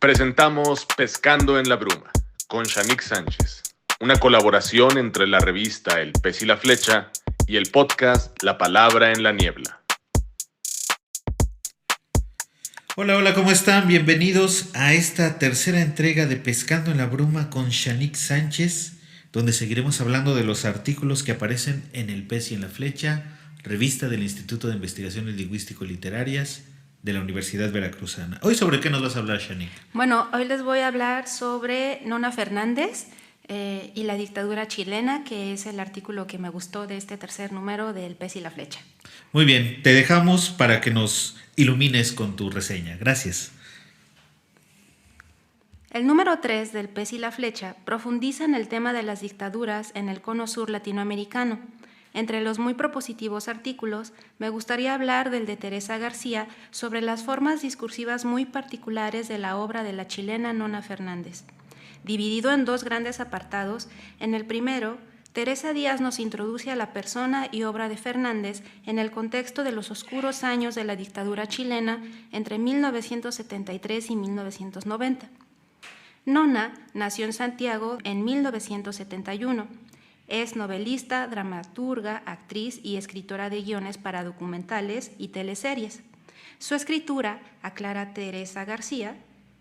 Presentamos Pescando en la Bruma con Shanique Sánchez, una colaboración entre la revista El Pez y la Flecha y el podcast La Palabra en la Niebla. Hola, ¿cómo están? Bienvenidos a esta tercera entrega de Pescando en la Bruma con Shanique Sánchez, donde seguiremos hablando de los artículos que aparecen en El Pez y en la Flecha, revista del Instituto de Investigaciones Lingüístico-Literarias de la Universidad Veracruzana. Hoy, ¿sobre qué nos vas a hablar, Shanique? Bueno, hoy les voy a hablar sobre Nona Fernández y la dictadura chilena, que es el artículo que me gustó de este tercer número de El Pez y la Flecha. Muy bien, te dejamos para que nos ilumines con tu reseña. Gracias. El número 3 del Pez y la Flecha profundiza en el tema de las dictaduras en el cono sur latinoamericano. Entre los muy propositivos artículos, me gustaría hablar del de Teresa García sobre las formas discursivas muy particulares de la obra de la chilena Nona Fernández. Dividido en dos grandes apartados, en el primero, Teresa Díaz nos introduce a la persona y obra de Fernández en el contexto de los oscuros años de la dictadura chilena entre 1973 y 1990. Nona nació en Santiago en 1971. Es novelista, dramaturga, actriz y escritora de guiones para documentales y teleseries. Su escritura, aclara Teresa García,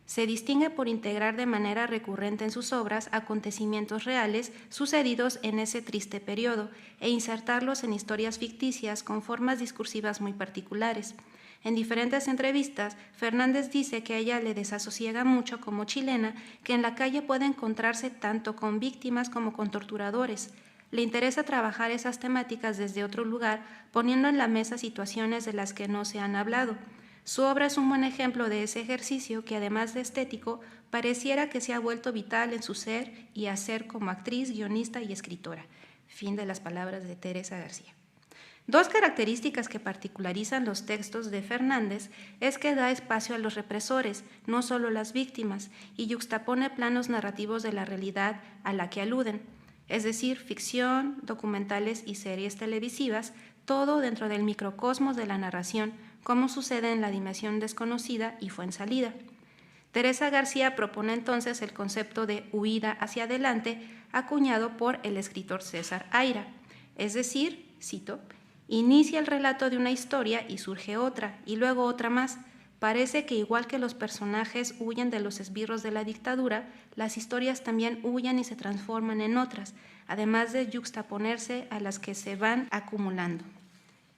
se distingue por integrar de manera recurrente en sus obras acontecimientos reales sucedidos en ese triste periodo e insertarlos en historias ficticias con formas discursivas muy particulares. En diferentes entrevistas, Fernández dice que a ella le desasosiega mucho como chilena que en la calle puede encontrarse tanto con víctimas como con torturadores. Le interesa trabajar esas temáticas desde otro lugar, poniendo en la mesa situaciones de las que no se han hablado. Su obra es un buen ejemplo de ese ejercicio que, además de estético, pareciera que se ha vuelto vital en su ser y hacer como actriz, guionista y escritora. Fin de las palabras de Teresa García. Dos características que particularizan los textos de Fernández es que da espacio a los represores, no solo las víctimas, y yuxtapone planos narrativos de la realidad a la que aluden, es decir, ficción, documentales y series televisivas, todo dentro del microcosmos de la narración, como sucede en La Dimensión Desconocida y Fuensalida. Teresa García propone entonces el concepto de huida hacia adelante, acuñado por el escritor César Aira, es decir, cito, inicia el relato de una historia y surge otra, y luego otra más. Parece que igual que los personajes huyen de los esbirros de la dictadura, las historias también huyen y se transforman en otras, además de yuxtaponerse a las que se van acumulando.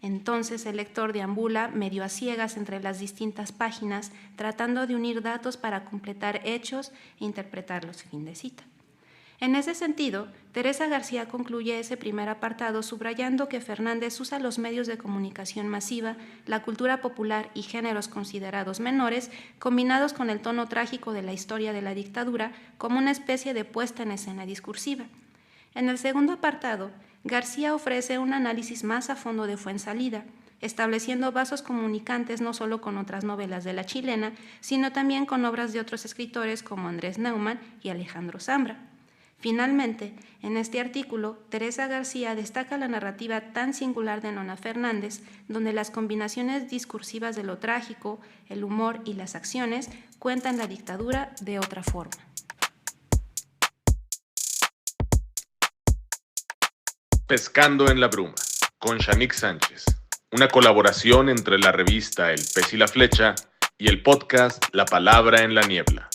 Entonces el lector deambula medio a ciegas entre las distintas páginas, tratando de unir datos para completar hechos e interpretarlos. Fin de cita. En ese sentido, Teresa García concluye ese primer apartado subrayando que Fernández usa los medios de comunicación masiva, la cultura popular y géneros considerados menores, combinados con el tono trágico de la historia de la dictadura, como una especie de puesta en escena discursiva. En el segundo apartado, García ofrece un análisis más a fondo de Fuensalida, estableciendo vasos comunicantes no solo con otras novelas de la chilena, sino también con obras de otros escritores como Andrés Neumann y Alejandro Zambra. Finalmente, en este artículo, Teresa García destaca la narrativa tan singular de Nona Fernández, donde las combinaciones discursivas de lo trágico, el humor y las acciones cuentan la dictadura de otra forma. Pescando en la Bruma con Shanique Sánchez, una colaboración entre la revista El Pez y la Flecha y el podcast La Palabra en la Niebla.